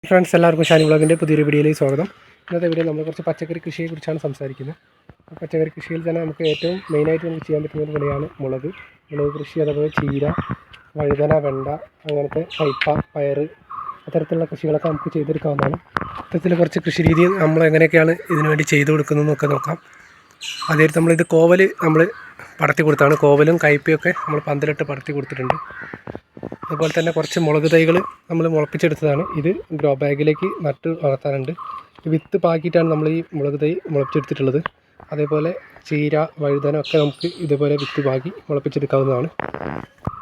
Friends എല്ലാവർക്കും ഷാനി വ്ളോഗിൻ്റെ പുതിയൊരു വീഡിയോയിലേക്ക് സ്വാഗതം. ഇന്നത്തെ വീഡിയോ നമ്മൾ കുറച്ച് പച്ചക്കറി കൃഷിയെക്കുറിച്ചാണ് സംസാരിക്കുന്നത്. പച്ചക്കറി കൃഷിയിൽ തന്നെ നമുക്ക് ഏറ്റവും മെയിനായിട്ട് നമുക്ക് ചെയ്യാൻ പറ്റുന്ന ഒരു വിളയാണ് മുളക് കൃഷി. അതുപോലെ ചീര, വഴുതന, വെണ്ട, അങ്ങനത്തെ കയ്പ, പയർ, അത്തരത്തിലുള്ള കൃഷികളൊക്കെ നമുക്ക് ചെയ്തെടുക്കാവുന്നതാണ്. അത്തരത്തിൽ കുറച്ച് കൃഷി രീതി നമ്മൾ എങ്ങനെയൊക്കെയാണ് ഇതിനു വേണ്ടി ചെയ്തു കൊടുക്കുന്നതെന്നൊക്കെ നോക്കാം. അതായത് നമ്മളിത് കോവൽ നമ്മൾ പടർത്തി കൊടുത്താണ്. കോവലും കയ്പയൊക്കെ നമ്മൾ പന്തലിട്ട് പടർത്തി കൊടുത്തിട്ടുണ്ട്. അതുപോലെ തന്നെ കുറച്ച് മുളക് തൈകൾ നമ്മൾ മുളപ്പിച്ചെടുത്തതാണ്. ഇത് ഗ്രോ ബാഗിലേക്ക് നട്ട് വളർത്താനുണ്ട്. വിത്ത് പാക്കിയിട്ടാണ് നമ്മൾ ഈ മുളക് തൈ മുളപ്പിച്ചെടുത്തിട്ടുള്ളത്. അതേപോലെ ചീര, വഴുതന ഒക്കെ നമുക്ക് ഇതേപോലെ വിത്ത് പാകി മുളപ്പിച്ചെടുക്കാവുന്നതാണ്.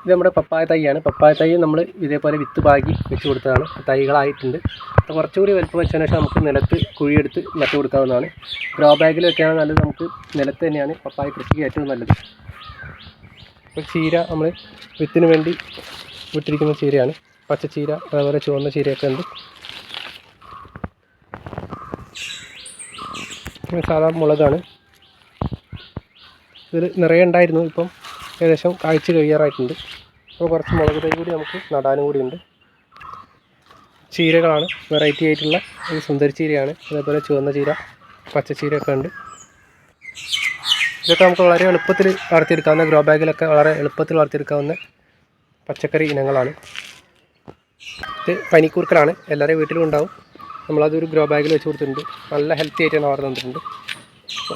ഇത് നമ്മുടെ പപ്പായ തൈയാണ്. പപ്പായ തൈ നമ്മൾ ഇതേപോലെ വിത്ത് പാകി വെച്ച് കൊടുത്തതാണ്. തൈകളായിട്ടുണ്ട്. അപ്പോൾ കുറച്ചുകൂടി വലുപ്പം വെച്ചതിന് ശേഷം നമുക്ക് നിലത്ത് കുഴിയെടുത്ത് നട്ട് കൊടുക്കാവുന്നതാണ്. ഗ്രോ ബാഗിൽ വെക്കാണ് നല്ലത്. നമുക്ക് നിലത്ത് തന്നെയാണ് പപ്പായ കൃഷിക്ക് ഏറ്റവും നല്ലത്. അപ്പോൾ ചീര നമ്മൾ വിത്തിന് വേണ്ടി വിട്ടിരിക്കുന്ന ചീരയാണ്. പച്ചച്ചീര, അതുപോലെ ചുവന്ന ചീരയൊക്കെ ഉണ്ട്. സാധാ മുളകാണ്. ഇതിൽ നിറയെ ഉണ്ടായിരുന്നു. ഇപ്പം ഏകദേശം കായ്ച്ച് കഴിയാറായിട്ടുണ്ട്. അപ്പോൾ കുറച്ച് മുളക് തൈ കൂടി നമുക്ക് നടാനും കൂടിയുണ്ട്. ചീരകളാണ് വെറൈറ്റി ആയിട്ടുള്ള ഒരു സുന്ദരി ചീരയാണ്. അതേപോലെ ചുവന്ന ചീര, പച്ചച്ചീരയൊക്കെ ഉണ്ട്. ഇതൊക്കെ നമുക്ക് വളരെ എളുപ്പത്തിൽ വളർത്തിയെടുക്കാവുന്ന, ഗ്രോ ബാഗിലൊക്കെ വളരെ എളുപ്പത്തിൽ വളർത്തിയെടുക്കാവുന്ന പച്ചക്കറി ഇനങ്ങളാണ്. ഇത് പനിക്കൂർക്കലാണ്. എല്ലാവരുടെയും വീട്ടിലും ഉണ്ടാവും. നമ്മളതൊരു ഗ്രോ ബാഗിൽ വെച്ച് കൊടുത്തിട്ടുണ്ട്. നല്ല ഹെൽത്തി ആയിട്ടാണ് വളർന്നു തന്നിട്ടുണ്ട്.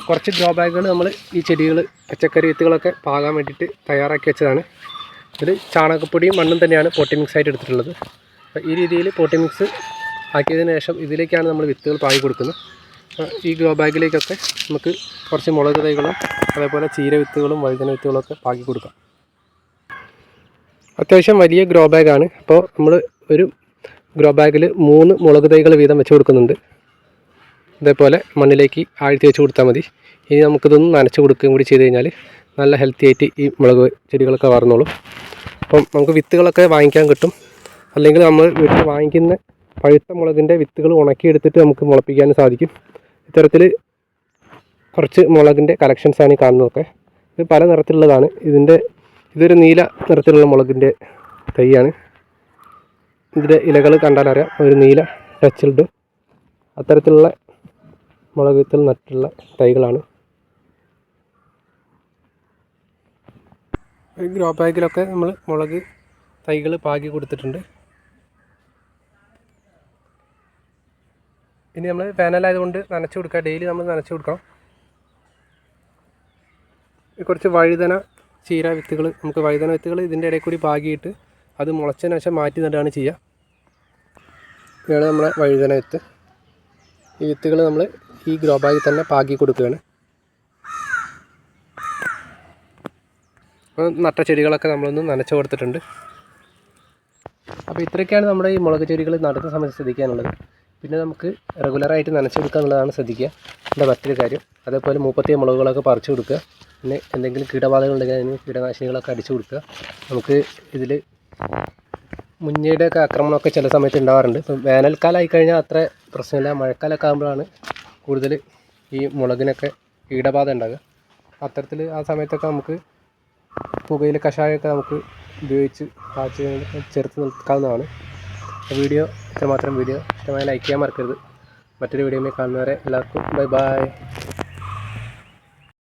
കുറച്ച് ഗ്രോ ബാഗുകൾ നമ്മൾ ഈ ചെടികൾ, പച്ചക്കറി വിത്തുകളൊക്കെ പാകാൻ വേണ്ടിയിട്ട് തയ്യാറാക്കി വെച്ചതാണ്. ഇത് ചാണകപ്പൊടിയും മണ്ണും തന്നെയാണ് പോട്ടി മിക്സ് ആയിട്ട് എടുത്തിട്ടുള്ളത്. അപ്പോൾ ഈ രീതിയിൽ പോട്ടി മിക്സ് ആക്കിയതിന് ശേഷം ഇതിലേക്കാണ് നമ്മൾ വിത്തുകൾ പാകി കൊടുക്കുന്നത്. ഈ ഗ്രോ ബാഗിലേക്കൊക്കെ നമുക്ക് കുറച്ച് മുളക് തൈകളും അതേപോലെ ചീര വിത്തുകളും വഴുതന വിത്തുകളൊക്കെ പാകി കൊടുക്കാം. അത്യാവശ്യം വലിയ ഗ്രോ ബാഗാണ്. അപ്പോൾ നമ്മൾ ഒരു ഗ്രോ ബാഗിൽ 3 മുളക് തൈകൾ വീതം വെച്ച് കൊടുക്കുന്നുണ്ട്. ഇതേപോലെ മണ്ണിലേക്ക് ആഴ്ത്തി വെച്ച് കൊടുത്താൽ മതി. ഇനി നമുക്കിതൊന്ന് നനച്ച് കൊടുക്കുകയും കൂടി ചെയ്ത് കഴിഞ്ഞാൽ നല്ല ഹെൽത്തി ആയിട്ട് ഈ മുളക് ചെടികളൊക്കെ വളർന്നോളും. അപ്പം നമുക്ക് വിത്തുകളൊക്കെ വാങ്ങിക്കാൻ കിട്ടും. അല്ലെങ്കിൽ നമ്മൾ വീട്ടിൽ വാങ്ങിക്കുന്ന പഴുത്ത മുളകിൻ്റെ വിത്തുകൾ ഉണക്കിയെടുത്തിട്ട് നമുക്ക് മുളപ്പിക്കാനും സാധിക്കും. ഇത്തരത്തിൽ കുറച്ച് മുളകിൻ്റെ കളക്ഷൻസാണ് ഈ കാണുന്നതൊക്കെ. ഇത് പല നിറത്തിലുള്ളതാണ്. ഇതൊരു നീല നിറത്തിലുള്ള മുളകിൻ്റെ തൈയാണ്. ഇതിൻ്റെ ഇലകൾ കണ്ടാലറിയാം, ഒരു നീല ടച്ചിലുണ്ട്. അത്തരത്തിലുള്ള മുളക് വിത്തിൽ നട്ടുള്ള തൈകളാണ്. ഈ ഗ്രോ ബാഗിലൊക്കെ നമ്മൾ മുളക് തൈകൾ പാകി കൊടുത്തിട്ടുണ്ട്. ഇനി നമ്മൾ വേനലായതുകൊണ്ട് നനച്ച് കൊടുക്കുക. ഡെയിലി നമ്മൾ നനച്ച് കൊടുക്കണം. കുറച്ച് വഴുതന, ചീര വിത്തുകൾ, നമുക്ക് വഴുതന വിത്തുകൾ ഇതിൻ്റെ ഇടയിൽ കൂടി പാകിയിട്ട് അത് മുളച്ചതിന് ശേഷം മാറ്റി നടുകയാണ് ചെയ്യുക. ഇതാണ് നമ്മളെ വഴുതന വിത്ത്. ഈ വിത്തുകൾ നമ്മൾ ഈ ഗ്രോ ബാഗിൽ തന്നെ പാകി കൊടുക്കുകയാണ്. നട്ട ചെടികളൊക്കെ നമ്മളൊന്ന് നനച്ച് കൊടുത്തിട്ടുണ്ട്. അപ്പോൾ ഇത്രയൊക്കെയാണ് നമ്മുടെ ഈ മുളക് ചെടികൾ നടുന്ന സമയത്ത് ശ്രദ്ധിക്കാനുള്ളത്. പിന്നെ നമുക്ക് റെഗുലറായിട്ട് നനച്ച് കൊടുക്കുക എന്നുള്ളതാണ് ശ്രദ്ധിക്കുക. എൻ്റെ മറ്റൊരു കാര്യം. അതേപോലെ മൂപ്പത്തിയ മുളകുകളൊക്കെ പറിച്ചു കൊടുക്കുക. പിന്നെ എന്തെങ്കിലും കീടബാധകളുണ്ടെങ്കിൽ അതിന് കീടനാശിനികളൊക്കെ അടിച്ചു കൊടുക്കുക. നമുക്ക് ഇതിൽ മുഞ്ഞയുടെയൊക്കെ ആക്രമണമൊക്കെ ചില സമയത്ത് ഉണ്ടാവാറുണ്ട്. ഇപ്പം വേനൽക്കാലമായി കഴിഞ്ഞാൽ അത്ര പ്രശ്നമില്ല. മഴക്കാലമൊക്കെ ആകുമ്പോഴാണ് കൂടുതൽ ഈ മുളകിനൊക്കെ കീടബാധ ഉണ്ടാകുക. അത്തരത്തിൽ ആ സമയത്തൊക്കെ നമുക്ക് പുകയില കഷായമൊക്കെ നമുക്ക് ഉപയോഗിച്ച് കാച്ച് ചെറുത്ത് നിൽക്കാവുന്നതാണ്. വീഡിയോ ഇത്രമാത്രം. വീഡിയോ ഇഷ്ടമായി ലൈക്ക് ചെയ്യാൻ മറക്കരുത്. മറ്റൊരു വീഡിയോയിൽ കാണുന്നവരെ എല്ലാവർക്കും ബൈ ബൈ.